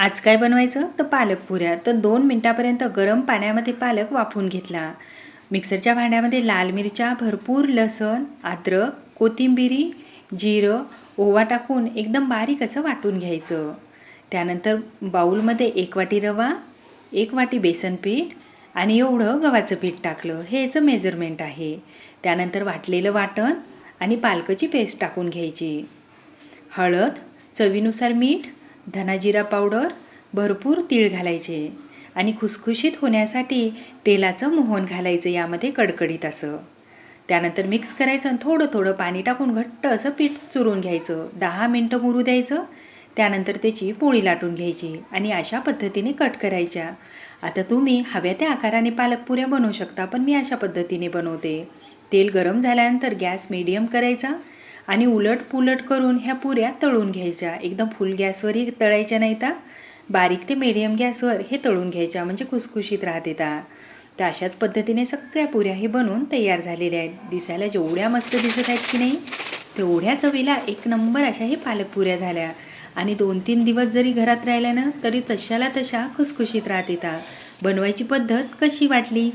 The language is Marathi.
आज काय बनवायचं तर पालक पुऱ्या. तर 2 मिनिटापर्यंत गरम पाण्यामध्ये पालक वाफवून घेतला. मिक्सरच्या भांड्यामध्ये लाल मिरच्या, भरपूर लसूण, अद्रक, कोथिंबिरी, जिरं, ओवा टाकून एकदम बारीक असं वाटून घ्यायचं. त्यानंतर बाऊलमध्ये 1 वाटी रवा, 1 वाटी बेसन पीठ आणि एवढं गव्हाचं पीठ टाकलं. हे याचं मेजरमेंट आहे. त्यानंतर वाटलेलं वाटण आणि पालकाची पेस्ट टाकून घ्यायची. हळद, चवीनुसार मीठ, धना जिरा पावडर, भरपूर तीळ घालायचे आणि खुसखुशीत होण्यासाठी तेलाचं मोहन घालायचं यामध्ये कडकडीत असं. त्यानंतर मिक्स करायचं आणि थोडं थोडं पाणी टाकून घट्ट असं पीठ चुरून घ्यायचं. 10 मिनटं मुरू द्यायचं. त्यानंतर त्याची पोळी लाटून घ्यायची आणि अशा पद्धतीने कट करायच्या. आता तुम्ही हव्या त्या आकाराने पालकपुऱ्या बनवू शकता, पण मी अशा पद्धतीने बनवते. तेल गरम झाल्यानंतर गॅस मीडियम करायचा आणि उलट करून ह्या पुऱ्या तळून घ्यायच्या. एकदम फुल गॅसवरही तळायच्या नाही, तर बारीक ते मीडियम गॅसवर हे तळून घ्यायच्या, म्हणजे खुसखुशीत राहते. तर अशाच पद्धतीने सगळ्या पुऱ्याही बनवून तयार झालेल्या आहेत. दिसायला जेवढ्या मस्त दिसत आहेत की नाही, तेवढ्या चवीला एक नंबर अशाही पालकपुऱ्या झाल्या. आणि 2-3 दिवस जरी घरात राहिल्या ना, तरी तशाला तशा खुसखुशीत राहते. बनवायची पद्धत कशी वाटली?